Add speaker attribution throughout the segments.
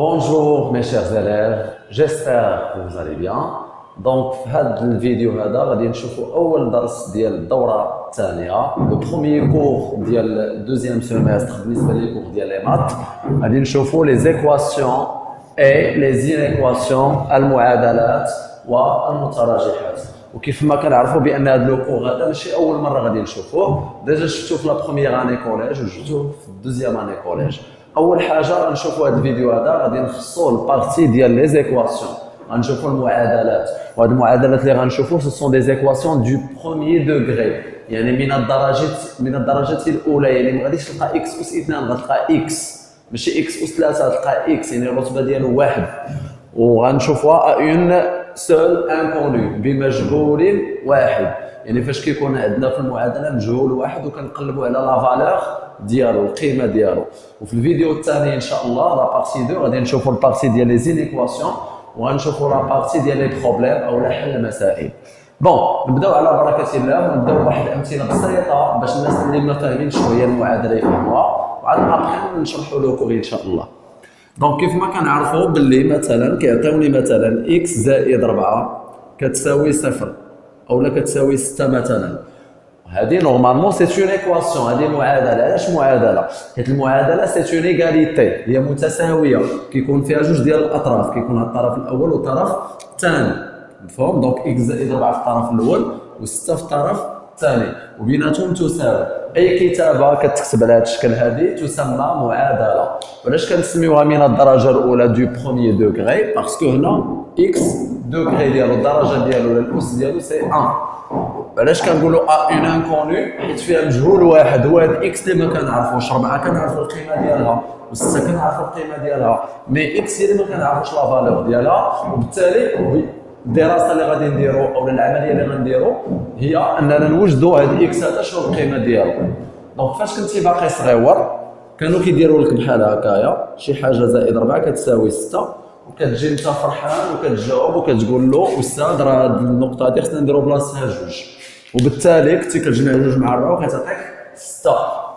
Speaker 1: Bonjour mes chers élèves, j'espère que vous allez bien. Donc في هذا الفيديو هذا غادي نشوفوا اول درس ديال الدوره الثانيه لو بروميير كور ديال دوزيام سيمستر بالنسبه لي كور ديال لي مات. غادي نشوفوا لي زيكواسيون اي لي زينيكواسيون المعادلات والمتراجحات. وكيف ما كنعرفوا بان هذا لو كور هذا ماشي اول مره غادي نشوفوه، ديجا شفتوه في لا بروميير اني كوليج وشفتوه في الدوزيام اني كوليج. اول حاجه غنشوفوا هذا الفيديو هذا غادي نخصوا البارتي ديال لي زيكواسيون، غنشوفوا المعادلات. وهاد المعادلات اللي غنشوفوا سو سون دي زيكواسيون دو بروميير دوغري، يعني من الدرجه الاولى. يعني ما غاديش تلقى اكس اس 2 غتلقى اكس، ماشي اكس اس 3 غتلقى اكس، يعني الرتبه ديالو واحد. وغنشوفوها اون سول انكونو بمجهول واحد، يعني فاش كيكون عندنا في المعادله مجهول واحد وكنقلبوا على لا فالور ديالو القيمه ديالو. وفي الفيديو الثاني ان شاء الله لا بارتي 2 غادي نشوفوا البارتي ديال لي زينيكواسيون وغنشوفوا لا بارتي ديال لي بروبليم او حل المسائل. بون نبداو على بركه الله ونبداو بواحد الامثله بسيطه باش الناس اللي ما فاهمينش شنو هي المعادله يفهموها، وعاد ابخي نشرحوا لكم ان شاء الله. دونك كيف ما كنعرفوا باللي مثلا كيعطيوني مثلا اكس زائد 4 كتساوي 0 اولا كتساوي 6 مثلا. هذه نورمالمون سي اون ايكواسيون، هذه معادله. علاش معادله؟ حيت المعادله سي اون ايغاليتي، هي متساويه كيكون فيها جوج ديال الاطراف، كيكون الطرف الاول والطرف الثاني، مفهوم؟ دونك اكس زائد 4 في الطرف الاول و6 في الطرف الثاني وبيناتهم تساوي. اي كتابه كتكتب على هذا الشكل هذه تسمى معادله. وعلاش كنسميوها من الدرجه الاولى دو بروميير دوغري؟ باسكو هنا اكس دوغري ديالو الدرجه ديالو ولا الاس ديالو سي 1. علاش كنقولوا اون انكونو؟ حيت فيها مجهول واحد هو هاد اكس اللي ما كنعرفوش. 4 كنعرفوا القيمه ديالها و6 كنعرفوا القيمه ديالها، مي اكس هي اللي ما كنعرفوش لا فالور ديالها. وبالتالي الدراسه اللي غادي نديرو او العمليه اللي غنديرو هي اننا نوجدوا هاد اكس هذا شنو القيمه ديالو. دونك فاش كنتي باقي صغيور كانوا كيديروا لك بحال هكايا شي حاجه زائد 4 كتساوي 6، وكتجي انت فرحان وكتجاوب وكتقول له استاذ راه هاد النقطه هادي خصنا نديرو بلاصتها جوج، وبالتالي كنتي كتجمع جوج مع 4 وكتعطيك 6،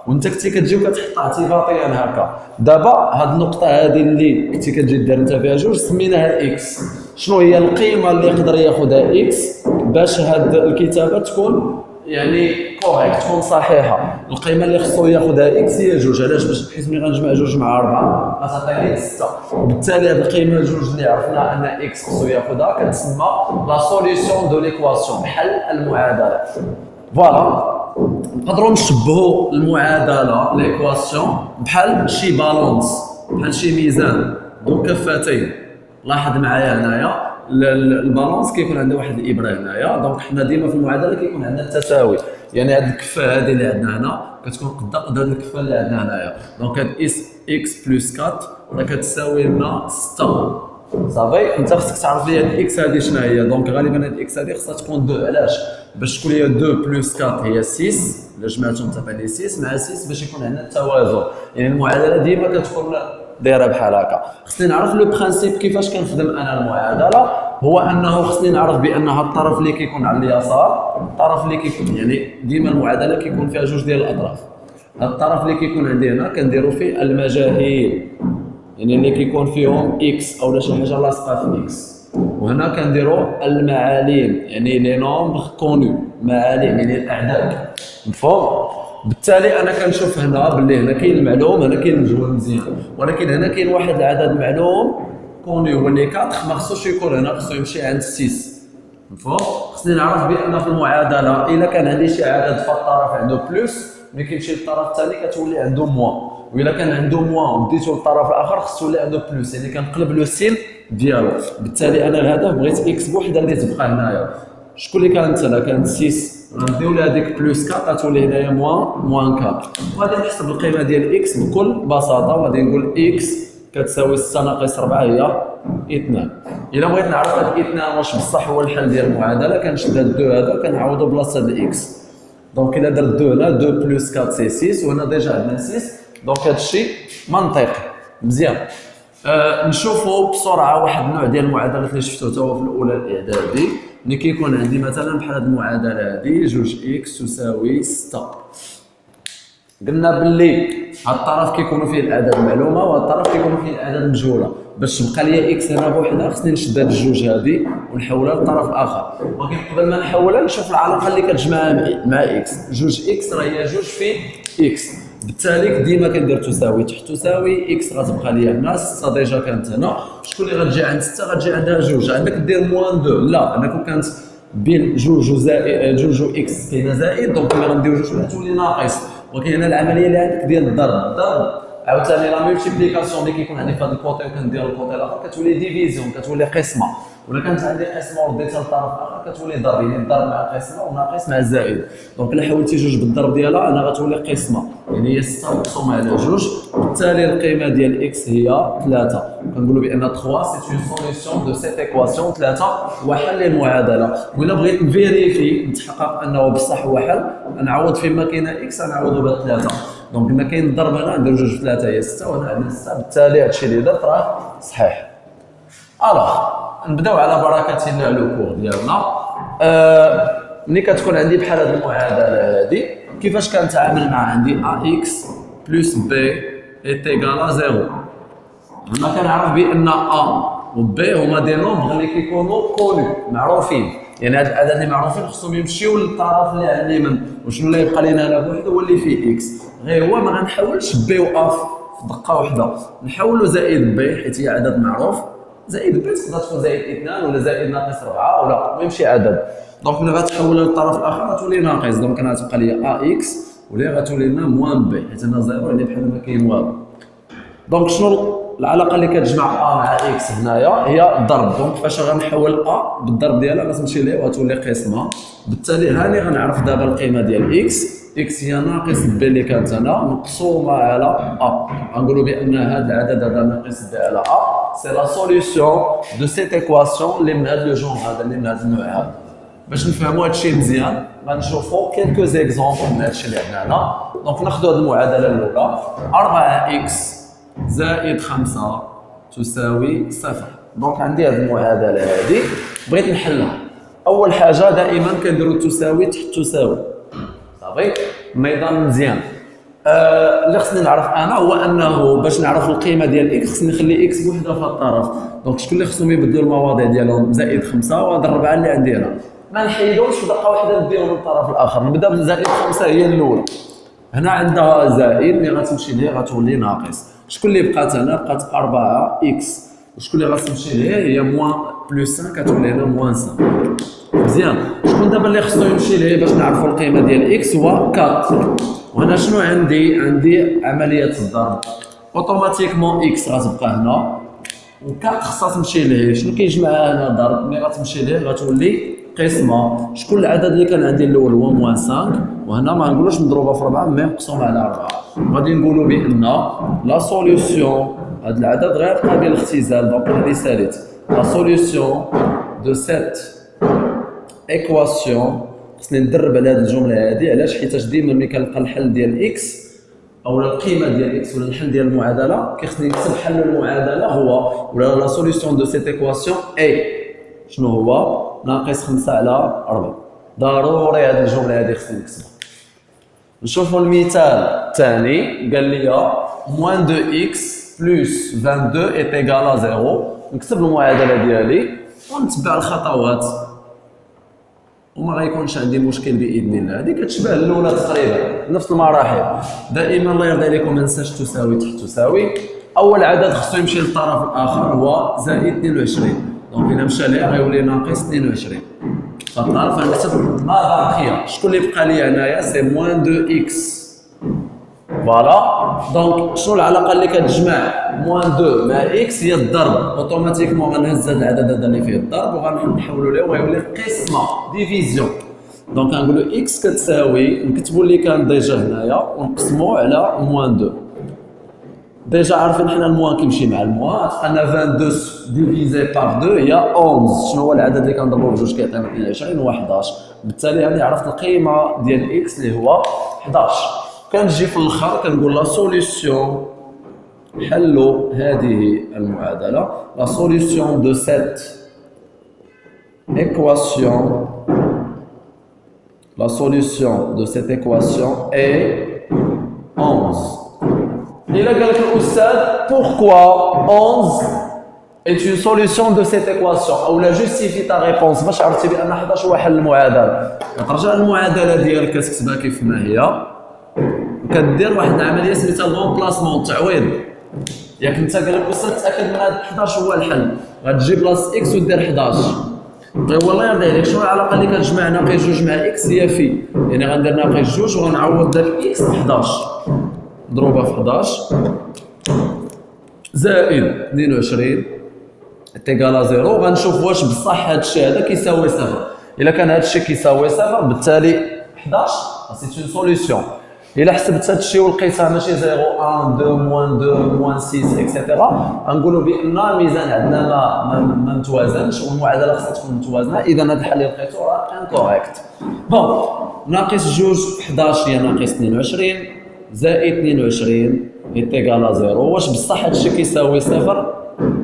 Speaker 1: وانت كنتي كتجي وكتحط اعتباطيا هكا. دابا هاد النقطه هادي اللي كنتي كتجي دير انت فيها جوج سميناها اكس. شنو هي القيمه اللي يقدر ياخذها اكس باش هاد الكتابه تكون يعني كوريكت، تكون صحيحه؟ القيمه اللي خصو ياخذها اكس هي جوج. علاش؟ باش حيت ملي غنجمع جوج مع 4 غتعطيني 6، وبالتالي هذه القيمه الجوج اللي عرفنا ان اكس خصو ياخذها كتسمى لا سوليسيون دو ليكواسيون، حل المعادله. فوالا نقدروا نشبهوا المعادله ليكواسيون بحال شي بالونس، بحال شي ميزان ذو كفتين. لاحظ معايا هنايا البالونس كيكون عنده واحد الابره هنايا، دونك حنا ديما في المعادله كيكون عندنا التساوي، يعني هذه الكفه هذه اللي عندنا هنا كتكون قد هذه الكفه اللي عندنا هنايا. دونك هاد اكس بلس 4 راه كتساوي لنا 6. صافي انت خصك تعرف لي هاد اكس هذه شنو هي. دونك غالبا هاد اكس هذه خصها تكون 2. علاش؟ باش تكون هي 2 بلس 4 هي 6، الا جمعتهم تبان لي 6 مع 6 باش يكون عندنا التوازن. يعني المعادله ديما كتكون دايره بحال هكا. خصني نعرف لو برانسيپ كيفاش كنخدم انا المعادله، هو انه خصني نعرف بانها الطرف اللي كيكون على اليسار، الطرف اللي كيكون يعني ديما المعادله كيكون فيها جوج ديال الاطراف. هذا الطرف اللي كيكون عندي هنا كنديروا فيه المجاهيل، يعني اللي كيكون فيهم اكس او شي حاجه لاصقه في اكس. وهنا كنديروا المعالم، يعني لي نومبر كونو، معالم يعني الاعداد، مفهوم؟ بالتالي انا كنشوف هنا باللي هنا كاين المعلوم، هنا كاين المجهول مزيان، ولكن هنا كاين واحد العدد معلوم كوني هو اللي 4 ما خصوش يكون هنا، خصو يمشي عند 6، مفهوم؟ خصني نعرف بان في المعادله الا كان عندي شي عدد في الطرف عنده بلس ملي كيمشي للطرف الثاني كتولي عنده موان، والا كان عنده موان وديتو للطرف الاخر خصو يولي عنده بلس، يعني كنقلب لو سين ديالو. بالتالي انا الهدف بغيت اكس بوحده اللي تبقى هنايا. شكون اللي كانت هنا؟ كانت 6، غنديو لها هذيك بلس 4 غتولي هنايا موان 4. وغادي نحسب القيمه ديال اكس بكل بساطه، وغادي نقول اكس كتساوي 6 ناقص 4 هي 2. الا بغيت نعرف هاد 2 واش بصح هو الحل ديال المعادله كنشد هاد 2 هذا كنعوضو بلاصه هاد الاكس. دونك الا درت 2 هنا 2 بلس 4 سي 6، وهنا ديجا عندنا 6، دونك هادشي منطقي مزيان. نشوفوا بسرعه واحد النوع ديال المعادلات اللي شفتو تا هو في الاولى الاعدادي، ملي كيكون عندي مثلا بحال هاد المعادله هادي 2 اكس تساوي 6. قلنا باللي هاد الطرف كيكونوا فيه الاعداد المعلومه وهاد الطرف كيكونوا فيه الاعداد المجهوله. باش تبقى لي اكس هنا بوحدها خصني نشد هاد الجوج هادي ونحولها للطرف الاخر، ولكن قبل ما نحولها نشوف العلاقه اللي كتجمعها مع اكس. جوج اكس راه هي جوج في اكس، بالتالي ديما كندير تساوي تحت تساوي اكس غتبقى لي هنا 6 ديجا كانت هنا. شكون اللي غتجي عند 6 غتجي عندها جوج، عندك دير موان 2. لا انا كون كانت بين جوج وزائد جوج و اكس كاينه زائد، دونك ملي غنديرو جوج غتولي ناقص. ولكن هنا العمليه اللي عندك ديال الضرب عاوتاني لا مولتيبليكاسيون اللي كيكون عندي في هذا الكوتي وكندير الكوتي الاخر كتولي ديفيزيون، كتولي قسمه. ولا كانت عندي قسمه ورديتها للطرف الاخر كتولي ضرب، يعني الضرب مع القسمه وناقص مع الزائد. دونك الا حولتي جوج بالضرب ديالها انا غتولي قسمه، يعني هي 6 مقسومه على جوج، بالتالي القيمه ديال اكس هي 3. كنقولوا بان 3 سي اون سوليسيون دو سيت ايكواسيون. 3 هو حل المعادله. ولا بغيت نفيريفي نتحقق انه بصح هو حل، نعوض فيما كاينه اكس نعوضو ب 3. دونك ما كاين الضرب هنا ندير جوج في 3 هي 6 وهنا عندنا 6، بالتالي هادشي اللي درت راه صحيح. الوغ نبداو على بركه الله لو كور ديالنا. ملي كتكون عندي بحال هاد المعادله هادي كيفاش كنتعامل مع عندي ا اكس بلس بي ايت ايكال 0. هنا كنعرف بان ا و بي هما دي نومبر اللي كيكونوا كونو معروفين، يعني هاد الاعداد اللي معروفين خصهم يمشيو للطرف اللي على اليمين. وشنو اللي يبقى لينا هنا بوحدو هو اللي فيه اكس، غير هو ما غنحولش بي و ا في دقه واحده، نحولو زائد بي حيت هي عدد معروف، زائد بي تقدر تكون زائد 2 ولا زائد ناقص 4 ولا المهم شي عدد. دونك ملي غتحولها للطرف الاخر غتولي ناقص، دونك انا غتبقى لي ا اكس ولا غتولي لنا موان بي حيت هنا زيرو يعني بحال ما كاين والو. دونك شنو العلاقه اللي كتجمع ا مع اكس هنايا؟ هي الضرب. دونك فاش غنحول ا بالضرب ديالها غتمشي ليه وغتولي قسمه، بالتالي هاني غنعرف دابا القيمه ديال اكس. اكس هي ناقص بي اللي كانت هنا مقسومه على ا. غنقولوا بان هذا العدد هذا ناقص بي على ا سي لا سوليسيون دو سيت ايكواسيون اللي من هذا لو جون هذا اللي من هذا النوع هذا. باش نفهموا هادشي مزيان غنشوفوا كيلكو زيكزومبل من هادشي اللي عندنا هنا. دونك ناخذوا هاد المعادله الاولى 4 اكس زائد 5 تساوي 0. دونك عندي هاد المعادله هادي بغيت نحلها. اول حاجه دائما كنديروا تساوي تحت تساوي، صافي نظام مزيان. اللي خصني نعرف انا هو انه باش نعرف القيمه ديال اكس خصني نخلي اكس بوحدها في الطرف. دونك شكون اللي خصهم يبدلوا المواضيع ديالهم؟ زائد 5 وهاد 4 اللي عندي هنا ما نحيدوش في دقه واحده نديهم للطرف الاخر. نبدا بزائد 5 هي الاولى، هنا عندها زائد اللي غتمشي ليه غتولي ناقص. شكون اللي بقات هنا؟ بقات 4 اكس، وشكون اللي غتمشي ليه؟ هي موان بلس 5 كتولي هنا موان 5. مزيان. شكون دابا اللي خصو يمشي ليه باش نعرفوا القيمه ديال اكس؟ هو 4. وهنا شنو عندي؟ عندي عمليه الضرب، اوتوماتيكمون اكس غتبقى هنا و 4 خصها تمشي ليه. شنو كيجمعها هنا؟ ضرب. ملي غتمشي ليه غتولي قسمه. شكون العدد اللي كان عندي الاول؟ هو موان 5، وهنا ما نقولوش مضروبه في 4 مي مقسومه على 4. غادي نقولوا بان لا سوليوشن هذا العدد غير قابل للاختزال، دونك هذه ساليت لا سوليوشن دو سيت ايكواسيون. خصني ندرب على هذه الجمله هذه. علاش؟ حيتاش ديما ملي كنلقى الحل ديال اكس او القيمه ديال اكس ولا الحل ديال المعادله كيخصني نكتب حل المعادله هو ولا لا سوليوشن دو سيت ايكواسيون اي شنو هو؟ ناقص 5 على 4. ضروري هذه الجمله هذه خصني نكتبها. نشوفوا المثال الثاني. قال لي موان 2 اكس بلس 22 est égal à 0. نكتب المعادله ديالي ونتبع الخطوات وما غيكونش عندي مشكل باذن الله. هذه كتشبه الاولى تقريبا نفس المراحل. دائما الله يرضي عليكم ما ننساش تساوي تحت تساوي. اول عدد خصو يمشي للطرف الاخر هو زائد 22، دونك الا مشى ليه غيولي ناقص 22. فالطرف غنكتب ما بقي. شكون اللي بقى لي هنايا؟ سي موان 2 اكس. فوالا. دونك شنو العلاقه اللي كتجمع موان 2 مع اكس؟ هي الضرب. اوتوماتيكمون غنهز هذا العدد هذا اللي فيه الضرب وغنحولوا ليه وغيولي قسمه ديفيزيون. دونك غنقولوا اكس كتساوي نكتبوا اللي كان ديجا هنايا ونقسموه على موان 2. ديجا عارفين حنا الموان كيمشي مع الموان، عندنا 22 ديفيزي بار 2 هي 11. شنو هو العدد اللي كنضربوه بجوج كيعطينا 22 و 11. بالتالي هاني عرفت القيمه ديال اكس اللي هو 11. كنجي في الاخر كنقول لا سوليسيون حلوا هذه المعادله. لا سوليسيون دو سيت équation la solution de cette équation est 11. Il a قال لك الأستاذ pourquoi 11 est une solution de cette équation ou la justifie ta réponse باش عرفتي بأن 11 هو حل المعادلة. كترجع للمعادلة ديالك كتكتبها كيف ما هي وكدير واحد العملية سميتها الغومبلاسمون التعويض. ياك انت قال لك الاستاذ تأكد من هذا 11 هو الحل غتجي بلاص اكس ودير 11. طيب والله يرضي عليك شنو العلاقة اللي كتجمع ناقص جوج مع اكس هي في يعني غندير ناقص جوج وغنعوض داك اكس ب 11 مضروبة في 11 زائد 22 تيكالا زيرو. غنشوف واش بصح هذا الشيء هذا كيساوي صفر. الا كان هذا الشيء كيساوي صفر بالتالي 11 سي اون سوليسيون. الا حسبت هذا الشيء ولقيتها ماشي 0 1 2 موان 2 موان 6 اكسيتيرا غنقولوا بان الميزان عندنا ما متوازنش والمعادله خصها تكون متوازنه. اذا هذا الحل اللي لقيتو راه انكوريكت. بون ناقص جوج 11 هي ناقص 22 زائد 22 ايتيكالا زيرو. واش بصح هذا الشيء كيساوي صفر؟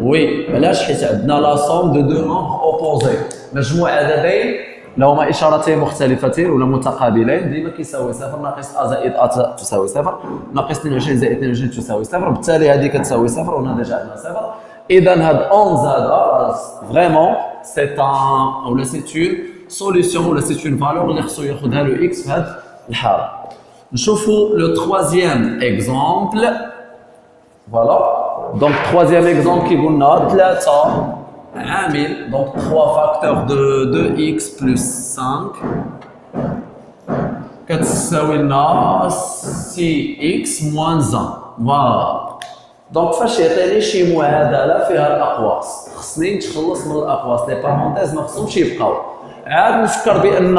Speaker 1: وي. علاش؟ حيت عندنا لا سوم دو دو نومبر اوبوزي مجموع عددين لهما اشارتين مختلفتين ولا متقابلين ديما كيساوي صفر. ناقص ا زائد ا تساوي صفر ناقص 22 زائد 22 تساوي صفر بالتالي هذه كتساوي صفر وهنا ديجا عندنا صفر. اذا هاد 11 هذا فريمون سي ان ولا سي اون سوليسيون ولا سي اون فالور اللي خصو ياخذها لو اكس في هاد الحاله. نشوفوا لو تروازيام اكزومبل. فوالا دونك troisième exemple كيقول لنا 3 عامل دونك 3 فاكتور دو 2x plus 5 كتساوي لنا 6x moins 1. فوالا دونك فاش يعطيني شي معادله فيها الاقواس خصني نتخلص من الاقواس لي بارونتيز ما خصهمش يبقاو. عاد نفكر بان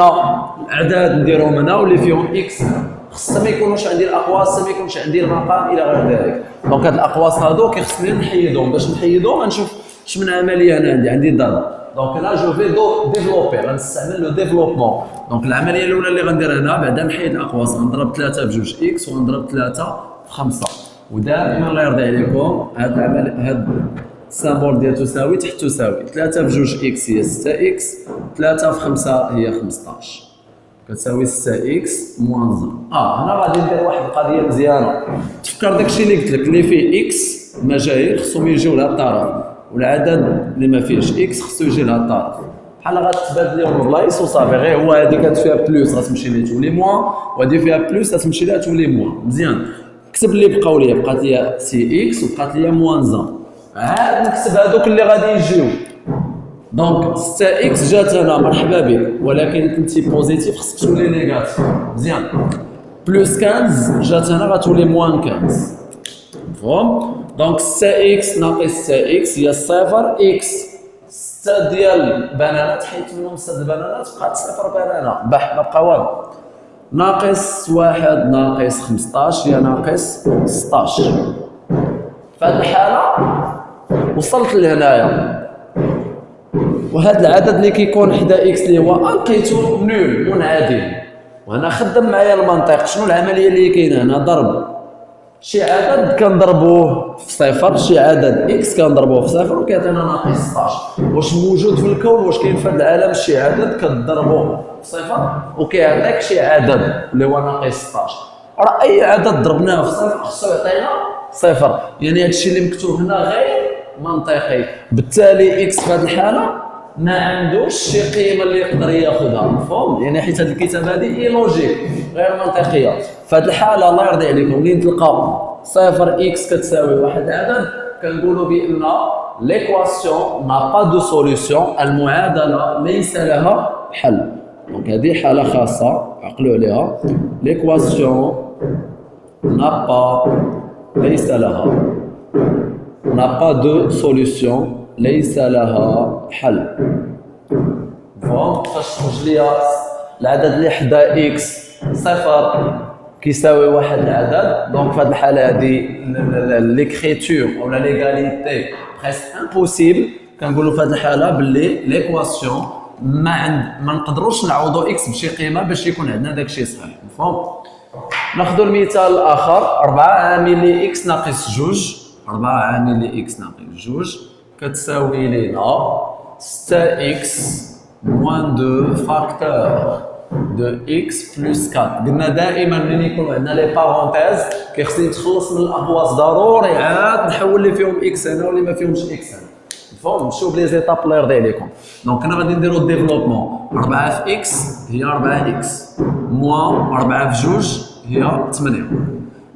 Speaker 1: الاعداد نديرهم هنا واللي فيهم x خصهم ما يكونوش عندي الاقواس ما يكونش عندي المقام الى غير ذلك. دونك هاد الاقواس هادو كيخصني نحيدهم. باش نحيدهم غنشوف اش من عمليه انا عندي ضرب. دونك هنا جو في ديفلوبي غنستعمل لو ديفلوبمون. دونك العمليه الاولى اللي غندير هنا بعدا نحيد الاقواس غنضرب 3 بجوج اكس وغنضرب 3 في 5 ودائما الله يرضي عليكم هاد العمل هاد السامبول ديال تساوي تحت تساوي 3 بجوج اكس هي 6 اكس 3 في 5 هي 15 كتساوي 6 اكس موان 1. هنا غادي ندير واحد القضيه مزيانه. تفكر داكشي اللي قلت لك اللي فيه اكس مجاهيل خصهم يجيو لهاد الطرف والعدد اللي ما فيهش اكس خصو يجي لهاد الطرف بحال غتبادل لهم البلايص وصافي. غير هو هادي كانت فيها بلوس غتمشي ليه تولي موان وهادي فيها بلوس غتمشي ليها تولي موان. مزيان كتب اللي بقاو ليا بقات ليا سي اكس وبقات ليا موان 1. عاد نكتب هادوك اللي غادي يجيو. دونك 6 اكس جات هنا مرحبا بك ولكن كنتي بوزيتيف خصك تولي نيجاتيف. مزيان بلوس 15 جات هنا غتولي موان 15. مفهوم؟ دونك 6 اكس ناقص 6 اكس هي صفر اكس 6 ديال بنانات حيت منهم 6 البنانات بقات صفر بنانه بح ما بقى والو. ناقص 1 ناقص 15 هي ناقص 16. في هذه الحاله وصلت لهنايا وهذا العدد اللي كيكون حدا اكس اللي هو لقيتو نول منعدم. وهنا خدم معايا المنطق. شنو العمليه اللي كاينه هنا؟ ضرب شي عدد كنضربوه في صفر شي عدد اكس كنضربوه في صفر وكيعطينا ناقص 16. واش موجود في الكون واش كاين في هذا العالم شي عدد كتضربوه في صفر وكيعطيك شي عدد اللي هو ناقص 16؟ راه اي عدد ضربناه في صفر خصو يعطينا صفر. يعني هذا الشيء اللي مكتوب هنا غير منطقي. بالتالي اكس في هذه الحاله ما عندوش شي قيمه اللي يقدر ياخذها. مفهوم؟ يعني حيت هذه الكتابه هذه اي لوجيك غير منطقيه. في هذه الحاله الله يرضي عليكم ملي تلقى صفر اكس كتساوي واحد العدد كنقولوا بان ليكواسيون ما با دو سوليسيون المعادله ليس لها حل. دونك هذه حاله خاصه عقلوا عليها. ليكواسيون n'a pas ليس لها n'a pas de solution ليس لها حل. فهم فاش تخرج ليا العدد اللي حدا اكس صفر كيساوي واحد العدد دونك في هذه الحاله هذه ليكريتور ولا ليغاليتي بريسك امبوسيبل. كنقولوا في هذه الحاله باللي ليكواسيون ما نقدروش نعوضوا اكس بشي قيمه باش يكون عندنا داكشي صحيح. مفهوم؟ ناخذ المثال الاخر 4 عامل اكس ناقص جوج 4 عامل اكس ناقص جوج كتساوي لنا 6 اكس موان 2 فاكتور دو اكس بلس 4. قلنا دائما ملي يكونوا عندنا لي بارونتيز كيخصني نتخلص من الاقواس ضروري عاد نحول لي فيهم اكس هنا واللي ما فيهمش اكس هنا. مفهوم؟ نمشيو بلي زيتاب الله يرضي عليكم. دونك هنا غادي نديرو الديفلوبمون 4 في اكس هي 4 اكس موان 4 في 2 هي 8.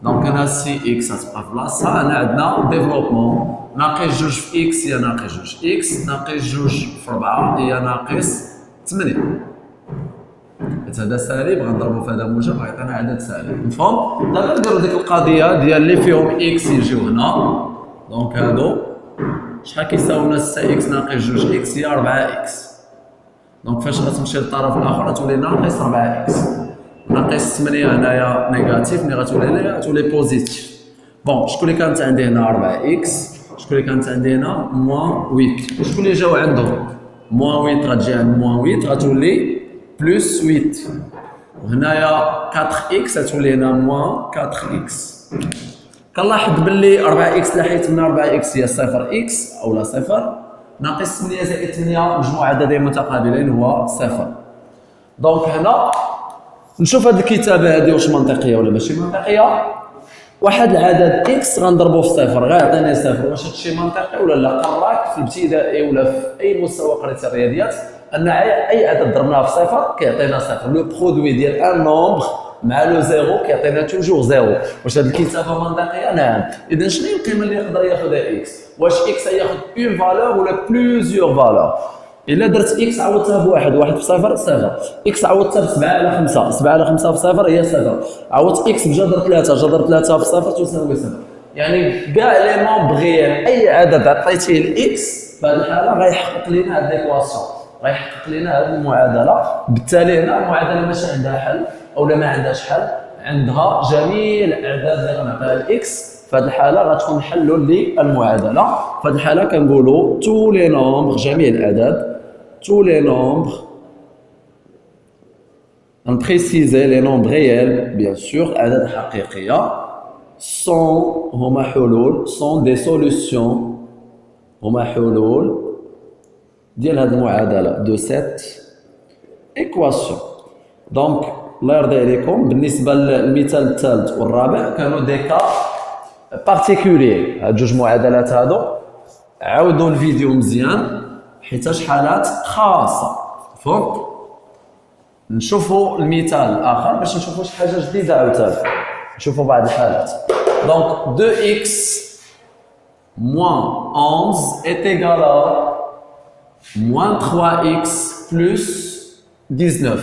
Speaker 1: دونك هنا سي اكس غتبقى في بلاصتها. هنا عندنا ديفلوبمون ناقص 2 في اكس هي ناقص 2 اكس ناقص 2 في 4 هي ناقص 8. هذا سالب غنضربو في هذا موجب غيعطينا عدد سالب. مفهوم؟ دابا نديرو ديك القضيه ديال اللي فيهم اكس يجيو هنا. دونك هادو شحال كيساوينا 6 اكس ناقص 2 اكس هي 4 اكس. دونك فاش غتمشي للطرف الاخر غتولي ناقص 4 اكس ناقص 8 هنايا نيجاتيف ملي غتولي هنايا غتولي بوزيتيف. بون شكون اللي كانت عندي هنا 4 اكس شكون اللي كانت عندي هنا موان 8 شكون اللي جاو عندهم موان 8 غتجي عند موان 8 غتولي بلس 8 وهنايا 4 اكس غتولي هنا موان 4 اكس. كنلاحظ باللي 4 اكس لحيت من 4 اكس هي 0 اكس اولا 0 ناقص 8 زائد 8 مجموع عددين متقابلين هو 0. دونك هنا نشوف هاد الكتابه هادي واش منطقيه ولا ماشي منطقيه. واحد العدد اكس غنضربو في 0 غيعطيني 0. واش هادشي منطقي ولا لا؟ قراك في الابتدائي ولا في اي مستوى قريت الرياضيات ان اي عدد ضربناه في 0 كيعطينا 0. لو برودوي ديال ان نومبر مع لو زيرو كيعطينا توجور زيرو. واش هاد الكتابه منطقيه؟ نعم. اذا شنو هي القيمه اللي يقدر ياخذها اكس؟ واش اكس ياخذ اون فالور ولا بلوزيور فالور؟ الا درت اكس عوضتها بواحد واحد في 0 0 اكس عوضتها ب 7 على 5 7 على 5 في 0 هي 0 عوضت اكس بجذر 3 جذر 3 في 0 تساوي 0. يعني كاع لي نومبر غيال اي عدد عطيتيه الاكس في هذه الحاله غيحقق لنا هاد ليكواسيون غيحقق لنا هذه المعادله. بالتالي هنا المعادله ماشي عندها حل اولا ما عندهاش حل عندها جميع الاعداد اللي غنعطيها الاكس. في هذه الحاله غتكون حل للمعادله. في هذه الحاله كنقولوا تو لي نومبر جميع الاعداد tous les nombres on préciser les nombres réels bien sûr الاعداد الحقيقيه هما حلول sont des solutions هما حلول ديال هذه المعادله de cette équation. دونك الله يرضي عليكم بالنسبه للمثال الثالث والرابع كانوا دي كا بارتيكولير. هاد جوج معادلات هادو عاودوا الفيديو مزيان حيتاش حالات خاصه. مفهوم؟ نشوفوا المثال الاخر باش نشوفوا شي حاجه جديده عاوتاني. نشوفوا بعض الحالات. دونك 2x moins 11 est égal à moins 3x plus 19.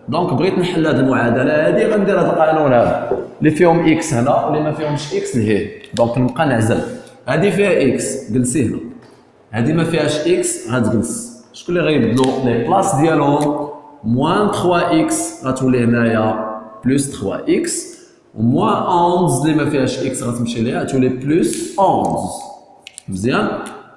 Speaker 1: دونك بغيت نحل هذه المعادله هذه غندير هذا القانون هذا اللي فيهم اكس هنا واللي ما فيهمش اكس لهيه. دونك نبقى نعزل هذه فيها اكس جلسي هنا هذه ما فيهاش اكس غتجلس. شكون اللي غيبدلوا لي بلاص ديالهم موان 3 اكس غتولي هنايا بلس 3 اكس وموان 11 اللي ما فيهاش اكس غتمشي ليها غتولي بلس 11. مزيان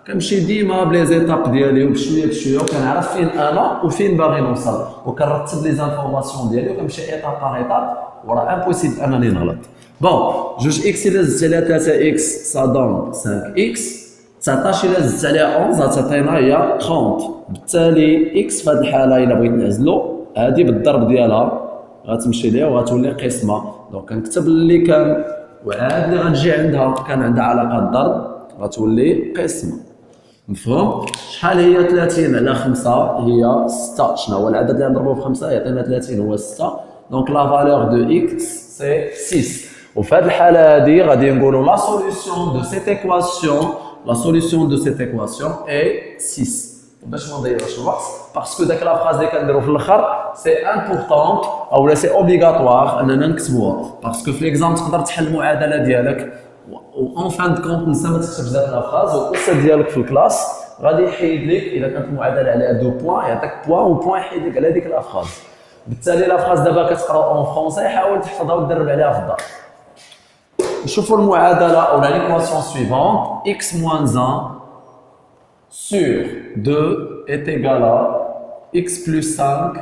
Speaker 1: كنمشي ديما بلي زيتاب ديالي وبشويه بشويه وكنعرف فين انا وفين باغي نوصل وكنرتب لي زانفورماسيون ديالي وكنمشي ايطاب باغ ايطاب وراه امبوسيبل انني نغلط. بون جوج اكس الا زدت عليها 3 اكس سا دون 5 اكس 19 الا زدت عليها 11 غتعطينا هي 30. بالتالي اكس في هذه الحاله الا بغيت نعزلو هذه بالضرب ديالها غتمشي ليها وغتولي قسمه. دونك كنكتب اللي كان وعاد اللي غنجي عندها كان عندها علاقه الضرب غتولي قسمه. مفهوم؟ شحال هي 30 على 5 هي 6. شنو هو العدد اللي نضربوه في 5 يعطينا 30 هو 6. دونك لا فالور دو اكس سي 6. وفي هذه الحاله هذه غادي نقولوا لا سوليسيون دو سيت ايكواسيون la solution de cette équation est 6. باش ما نضيعوش الوقت باسكو داك لا فراز اللي كنديرو في الاخر سي امبورطونط اولا سي اوبليغاتوار اننا نكتبوها باسكو في ليكزام تقدر تحل المعادله ديالك و ان فان دو كونت نسى ما تكتبش داك لا فراز والاستاذ ديالك في الكلاس غادي يحيد لك اذا كانت المعادله على 2 بوان يعطيك بوان و بوان يحيد لك على ديك لا فراز. بالتالي لا فراز دابا كتقراو اون فرونسي حاول تحفظها وتدرب عليها في الدار. نشوفوا المعادله او ليكواسيون سويفونت x moins 1 sur 2 est égal à x plus 5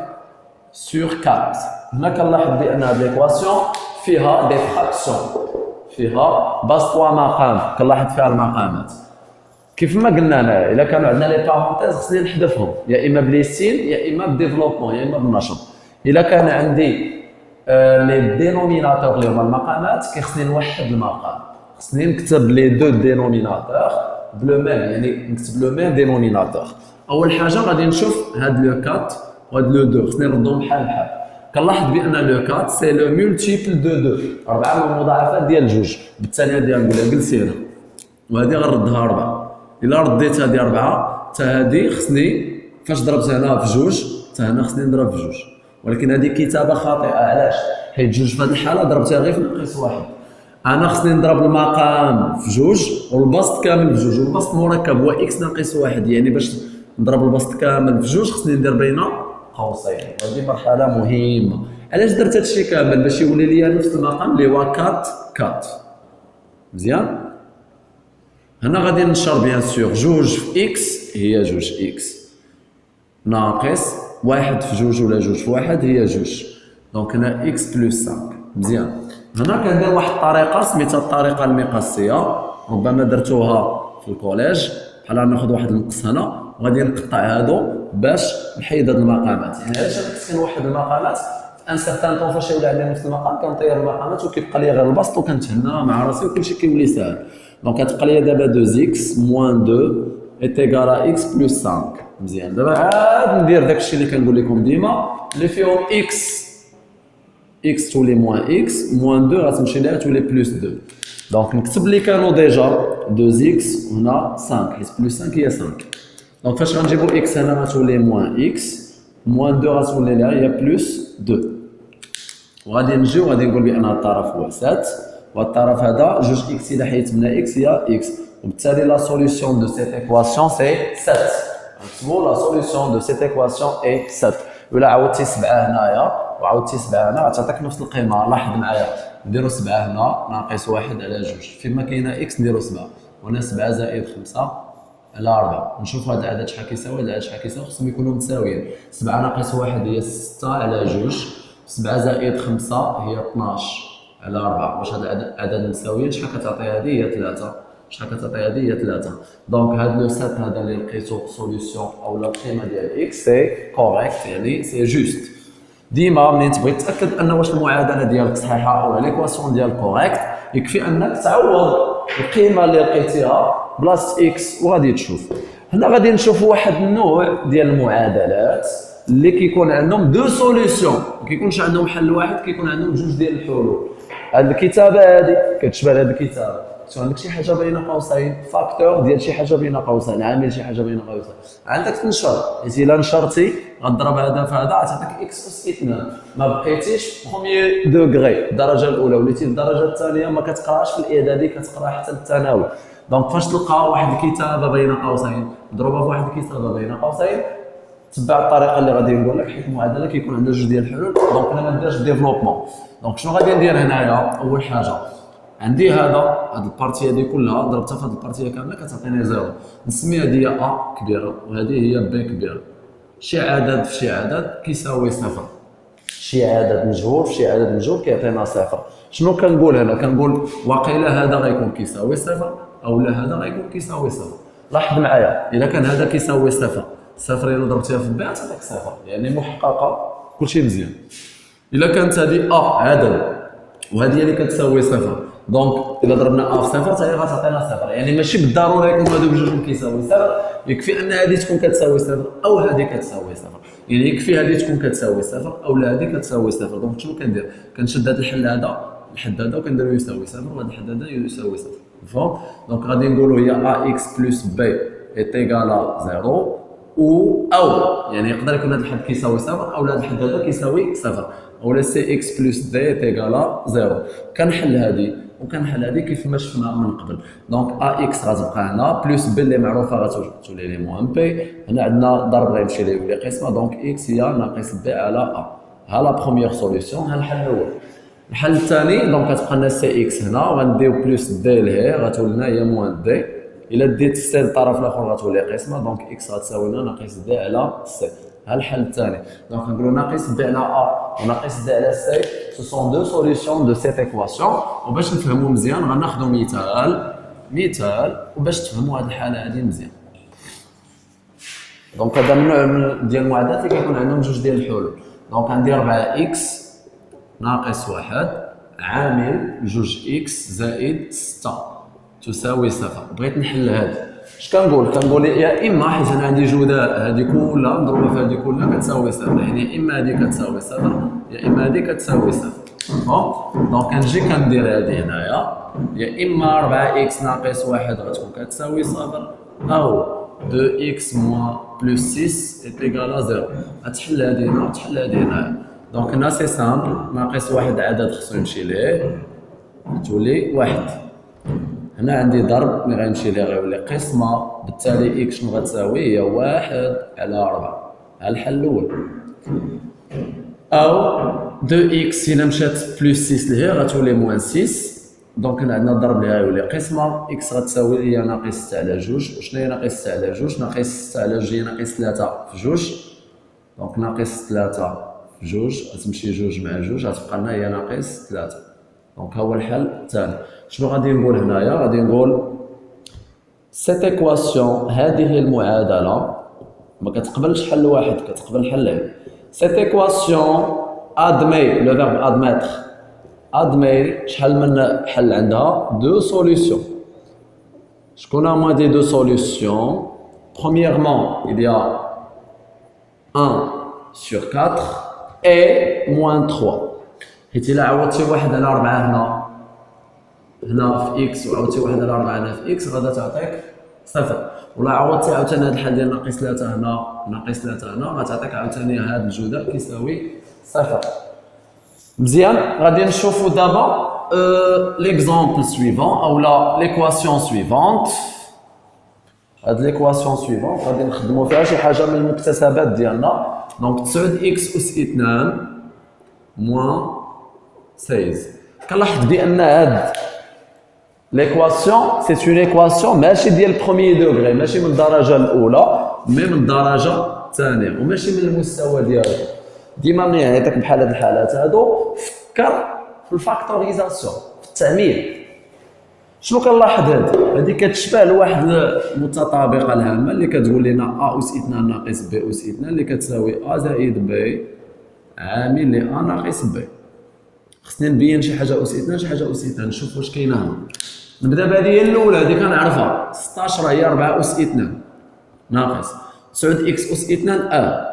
Speaker 1: sur 4. هنا كنلاحظ بان هذه ليكواسيون فيها دي فراكسيون فيها بسطوا مقام كنلاحظ فيها المقامات كيف ما قلنا هنا الا كانوا عندنا لي بارونتيز خصني نحذفهم يا اما بلي سين يا اما بديفلوبمون يا اما بالنشر. الا كان عندي لي دينوميناتور اللي هما المقامات كيخصني نوحد المقام، خصني نكتب لي دو دينوميناتور بلو ميم، يعني نكتب لو ميم دينوميناتور. اول حاجه غادي نشوف هاد لو 4 وهاد لو 2 خصني نردهم بحال بحال. كنلاحظ بان لو 4 سي لو مولتيبل دو 2، 4 من المضاعفات ديال جوج، بالتالي غادي نقولها جلسي هنا وهذه غنردها 4. الا رديت هذه 4 حتى هذه خصني فاش ضربت هنا في جوج حتى هنا خصني نضرب في جوج، ولكن هذه كتابه خاطئه. علاش؟ حيت جوج في هذه الحاله ضربتها غير في ناقص واحد. انا خصني نضرب المقام في جوج والبسط كامل في جوج، والبسط مركب هو اكس ناقص واحد، يعني باش نضرب البسط كامل في جوج خصني ندير بين قوسين. هذه مرحله مهمه. علاش درت هذا الشيء كامل؟ باش يولي لي نفس المقام اللي هو 4 4. مزيان. هنا غادي نشر بيان سور جوج في اكس هي جوج اكس ناقص واحد في جوج ولا جوج في واحد هي جوج، دونك هنا اكس بلس 5. مزيان. هنا كندير واحد الطريقه سميتها الطريقه المقاسيه، ربما درتوها في الكوليج. بحال ناخذ واحد المقص هنا وغادي نقطع هادو باش نحيد هاد المقامات. يعني علاش انا كنت كنوحد المقامات في ان سيغتان طون فاش يولي عندي نفس المقام كنطير المقامات وكيبقى لي غير البسط وكنتهنى مع راسي وكلشي كيولي ساهل. دونك كتبقى لي دابا 2x موان 2 est égal à x plus 5. مزيان. دابا عاد ندير داكشي اللي كنقول لكم ديما اللي فيهم x تولي موان x موان 2 غتمشي ليها تولي بلس 2. دونك نكتب اللي كانوا ديجا 2x وهنا 5 حيت بلس 5 هي 5. دونك فاش غنجيبو x هنا غتولي موان x موان 2 غتولي ليها هي بلس 2. وغادي نجيو غادي نقول بان الطرف هو 7 والطرف هذا جوج اكس اذا حيدت منها اكس هي اكس، وبالتالي لا سوليسيون دو سيت ايكواسيون سي 7. نكتبوا لا سوليسيون دو سيت ايكواسيون اي 7. ولا عاودتي 7 هنايا وعاودتي 7 هنا غتعطيك نفس القيمه. لاحظ معايا نديروا 7 هنا ناقص 1 على جوج، فيما كاينه اكس نديروا 7 وهنا 7 زائد 5 على 4. نشوف هذا العدد شحال كيساوي، هذا العدد شحال كيساوي، خصهم يكونوا متساويين. 7 ناقص 1 هي 6 على جوج، 7 زائد 5 هي 12 على 4. واش هذا العدد مساويين؟ شحال كتعطي هذه؟ هي 3. شحال كتعطي هذه؟ هي 3. دونك هذا لو 7 هذا اللي لقيتو سوليسيون او لا القيمه ديال اكس سي كوريكت، يعني سي جوست. ديما ملي تبغي تاكد ان واش المعادله ديالك صحيحه او ليكواسيون ديالك كوريكت يكفي انك تعوض القيمه اللي لقيتيها بلاصه اكس وغادي تشوف. هنا غادي نشوفوا واحد النوع ديال المعادلات اللي كيكون عندهم دو سوليسيون، ما كيكونش عندهم حل واحد، كيكون عندهم جوج ديال الحلول. هذه الكتابه هذه كتشبه هذه الكتابه، عندك شي حاجه بين قوسين فاكتور ديال شي حاجه بين قوسين، عامل شي حاجه بين قوسين، عندك تنشر. حيت الا نشرتي غتضرب هذا في هذا غتعطيك اكس اس 2. ما بقيتيش بروميي دوغري الدرجه الاولى، وليتي الدرجه الثانيه ما كتقراش في الاعدادي، كتقرا حتى الثانوي. دونك فاش تلقى واحد الكتابه بين قوسين ضربها في واحد الكتابه بين قوسين، تبع الطريقه اللي غادي نقول لك، حيت المعادله كيكون عندها جوج ديال الحلول. دونك انا ما نديرش ديفلوبمون. دونك شنو غادي ندير هنايا؟ اول حاجه عندي هاد البارتي هادي كلها ضربتها في هاد البارتي كامله كتعطيني زيرو، نسميها هادي هي ا كبيره وهذه هي بي كبيره. شي عدد في شي عدد كيساوي صفر، شي عدد مجهول في شي عدد مجهول كيعطينا صفر. شنو كنقول هنا؟ كنقول واقيلا هذا غيكون كيساوي صفر او لا هذا غيكون كيساوي صفر. لاحظ معايا الا كان هذا كيساوي صفر، صفر الا ضربتيها في بي غتعطيك صفر، يعني محققه كلشي مزيان. الا كانت هذه ا عدد وهذه اللي كتساوي صفر، دونك الا ضربنا ا في صفر حتى هي غتعطينا صفر، يعني ماشي بالضروره يكونوا هذوك جوج كيساوي صفر، يكفي ان هذه تكون كتساوي صفر او هذه كتساوي صفر، يعني يكفي هذه تكون كتساوي صفر او لا هذه كتساوي صفر. دونك شنو كندير؟ كنشد هذا الحل هذا الحد هذا وكنديرو يساوي صفر وهذا الحد هذا يساوي صفر. مفهوم؟ دونك غادي نقولوا هي ا اكس بلس بي est égal à 0 او يعني يقدر يكون هذا الحد كيساوي صفر او هذا الحد هذا كيساوي صفر، اولا سي اكس بلس دي est égal à 0. كنحل هذه وكنحل هذه كيف ما شفنا من قبل. دونك ا اكس غتبقى هنا بلس بي اللي معروفه غتولي لي موان بي، هنا عندنا ضرب غيمشي ليه يولي قسمه، دونك اكس هي ناقص بي على ا. ها لا بروميير سوليسيون. ها الحل الاول. الحل الثاني دونك كتبقى لنا سي اكس هنا وغنديو بلس دي لهي غتولي لنا هي موان دي، الا ديت سي للطرف الاخر غتولي قسمه، دونك اكس غتساوي لنا ناقص دي على سي. ها الحل الثاني. دونك نقولوا ناقص بي على ا وناقص دي على سي سو سون دو سوليسيون دو سيت ايكواسيون. وباش نفهموا مزيان غناخذوا مثال وباش تفهموا هذه الحاله هذه مزيان. دونك هذا من نوع ديال المعادلات اللي كيكون عندهم جوج ديال الحلول. دونك عندي 4 اكس ناقص 1 عامل 2 اكس زائد 6 تساوي 0. بغيت نحل هذا اش كنقول يا اما حيت انا عندي جداء هذه كلها مضروبه في هذه كلها كتساوي 0، يعني يا اما هذه كتساوي 0 يا اما هذه كتساوي 0. دونك كنجي كندير هذه هنايا يا اما 4 اكس ناقص 1 غتكون كتساوي 0 او 2 اكس موان بلس 6 est égal à 0. غتحل هذه هنا وتحل هذه هنا. دونك هنا سي سامبل، ناقص 1 عدد خصو يمشي ليه تولي 1. هنا عندي ضرب ملي غيمشي ليه غيولي قسمه، بالتالي اكس شنو غتساوي هي 1 على 4. ها الحل الاول. او 2 اكس الا مشات بلس 6 لهي غتولي موان 6. دونك هنا عندنا الضرب اللي غيولي قسمه، اكس غتساوي هي ناقص 6 على 2. وشنو هي ناقص 6 على 2؟ ناقص 6 على 2 هي ناقص 3 في 2. دونك ناقص 3 في 2 غتمشي 2 مع 2 غتبقى لنا هي ناقص 3. دونك ها هو الحل الثاني. شنو غادي نقول هنايا؟ غادي نقول سيت ايكواسيون، هذه المعادله ما كتقبلش حل واحد، كتقبل حلين. سيت ايكواسيون ادمي لو فيرب ادميتر، ادمي شحال من حل عندها؟ دو سوليسيون. شكون هما دي دو سوليسيون؟ Premièrement, il y a 1 sur 4 et moins 3. حيت إلا عوضتي 1 على 4 هنا في اكس وعوضتي 1 على 4 هنا في اكس غادا تعطيك 0. ولا عوضتي عاوتاني هاد الحل ديال ناقص 3 هنا ناقص 3 هنا غتعطيك عاوتاني هاد الجداء كيساوي 0. مزيان. غادي نشوفوا دابا ليكزامبل سويفون اولا ليكواسيون سويفونت. هاد ليكواسيون سويفونت غادي نخدموا فيها شي حاجه من المكتسبات ديالنا. دونك 9 اكس اس 2 موان 16. كنلاحظ بان هاد ليكواسيون سي اون ايكواسيون ماشي ديال بروميي دوغري، ماشي من الدرجه الاولى مي من الدرجه الثانيه وماشي من المستوى ديالو. ديما ملي يعيطك بحال هاد الحالات هادو فكر في الفاكتوريزاسيون، في التعميل. شنو كنلاحظ هادي كتشبه لواحد المتطابقه الهامه اللي كتقول لنا ا اس 2 ناقص بي اس 2 اللي كتساوي ا زائد بي عامل ل ا ناقص بي. خصني نبين شي حاجه اس 2 شي حاجه اس 2 نشوف واش كاينه هنا. نبدا بهذه هي الاولى، هذه كنعرفها 16 هي 4 اس 2 ناقص 9 اكس اس 2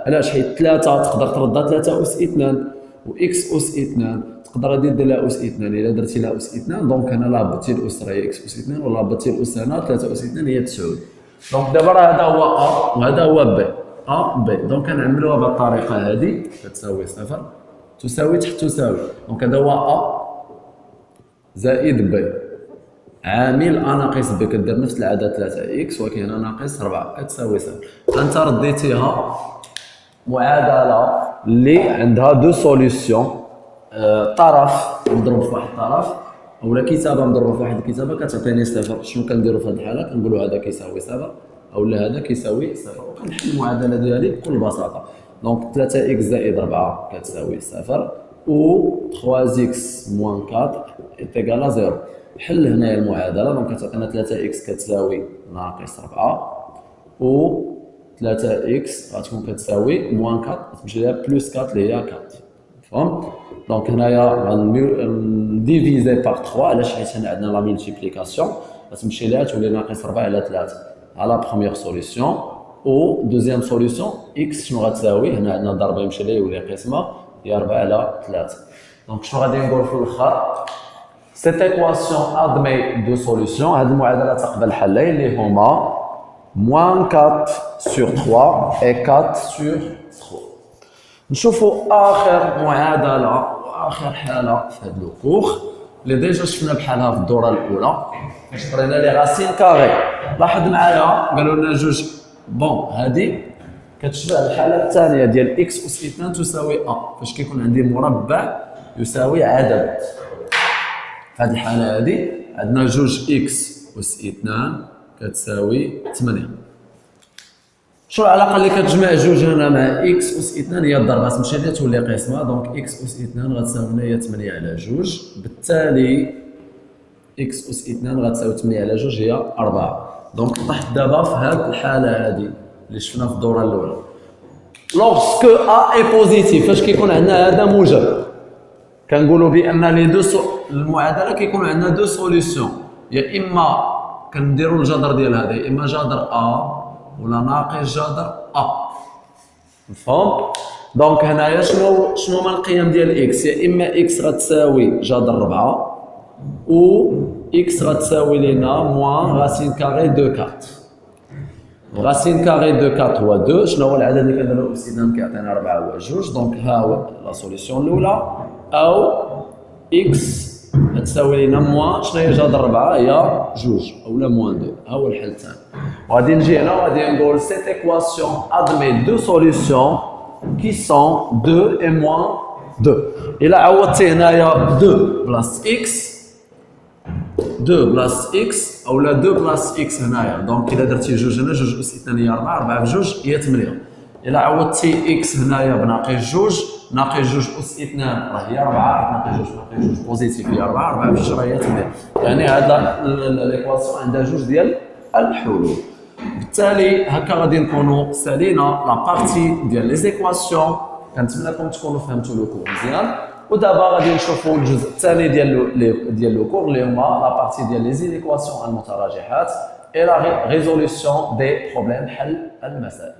Speaker 1: علاش؟ حيت 3 تقدر تردها 3 اس 2 و اكس اس 2 تقدر غادي دير لها اس 2. الا درتي لها اس 2 دونك هنا لا هبطتي الاس راه هي اكس اس 2 ولا هبطتي الاس هنا 3 اس 2 هي 9. دونك دابا راه هذا هو ا وهذا هو بي، ا بي. دونك كنعملوها بهذه الطريقه هذه كتساوي 0 تساوي تحت تساوي. دونك هذا هو ا زائد بي عامل ا ناقص بي كدير نفس العدد 3 اكس ولكن هنا ناقص 4 كتساوي 0. انت رديتيها معادله اللي عندها دو سوليسيون، طرف مضروب في واحد الطرف اولا كتابه مضروبه في واحد الكتابه كتعطيني 0. شنو كنديروا في هذه الحاله؟ كنقولوا هذا كيساوي 0 اولا هذا كيساوي 0 وكنحل المعادله ديالي بكل بساطه. دونك 3 اكس زائد 4 كتساوي 0 و 3 اكس موان 4 est égal à 0. حل هنايا المعادله. دونك كتعطينا 3 اكس كتساوي ناقص 4 و 3 اكس غتكون كتساوي موان 4 تمشي لها بلس 4 اللي هي 4. فهمت؟ دونك هنايا غنديفيزي بار 3 علاش؟ حيت هنا عندنا لا مولتيبليكاسيون غتمشي لها تولي ناقص 4 على 3 على لا بروميير سوليسيون. و دوزيام سوليسيون اكس شنو غتساوي؟ هنا عندنا ضربه يمشي لها يولي قسمه هي 4 على 3. دونك شنو غادي نقول في الاخر؟ سيت ايكواسيون ادمي دو سوليسيون، هاد المعادله تقبل حلين اللي هما موان 4 سور 3 و 4 سور 3. نشوفوا اخر معادله واخر حاله في هذا الكور اللي ديجا شفنا بحالها في الدوره الاولى فاش قرينا لي راسين كاري. لاحظ معايا قالوا لنا جوج بون هذه كتشبه الحاله الثانيه ديال اكس اس 2 تساوي ا فاش كيكون عندي مربع يساوي عدد. في هذه الحاله هذه عندنا جوج اكس اس 2 كتساوي 8. شنو العلاقه اللي كتجمع جوج هنا مع اكس اس 2؟ هي الضربه تمشي لها تولي قسمه. دونك اكس اس 2 غتساوي لنا هي 8 على جوج، بالتالي اكس اس 2 غتساوي 8 على جوج هي 4. دونك طحت دابا في هذه الحاله هذه اللي شفنا في الدوره الاولى. lorsque A est positif فاش كيكون عندنا هذا موجب كنقولوا بان لي دو المعادله كيكون عندنا دو سوليسيون يا اما كنديروا الجذر ديال هذا يا اما جذر A ولا ناقص جذر A مفهوم دونك هنايا شنو هما القيم ديال اكس يا اما اكس غتساوي جذر 4 و اكس غتساوي لينا موان راسين كاري دو 4 راسين كاري دو 4 هو 2 شنو هو العدد اللي كنديرو باستخدام كيعطينا 4 هو 2 دونك ها هو لا سوليسيون الاولى او اكس غتساوي لينا موان شنو هي جذر 4 هي 2 اولا موان 2 ها هو الحل الثاني وغادي نجي هنا وغادي نقول سيت ايكواسيون ادمي دو سوليسيون qui sont 2 et moins 2 إلا عوضتي هنايا 2 بلاس x 2 بلاس x اولا 2 بلاس x هنايا دونك الا درتي جوج هنا جوج اس 2 هي 4 4 بجوج هي 8 الا عوضتي x هنايا بناقص جوج ناقص جوج اس 2 راه هي 4 ناقص جوج بوزيتيف هي 4 4 بجوج راه هي 8 يعني هذا ليكواسيون عندها جوج ديال الحلول بالتالي هكا غادي نكونوا سالينا لا بارتي ديال لي زيكواسيون كنتمنىكم تكونوا فهمتوا لو كور مزيان ودابا غادي نشوفوا الجزء الثاني ديال لو كور اللي هما لا بارتي ديال لي زيكواسيون المتراجحات اي لا ريزوليسيون دي بروبليم حل المسائل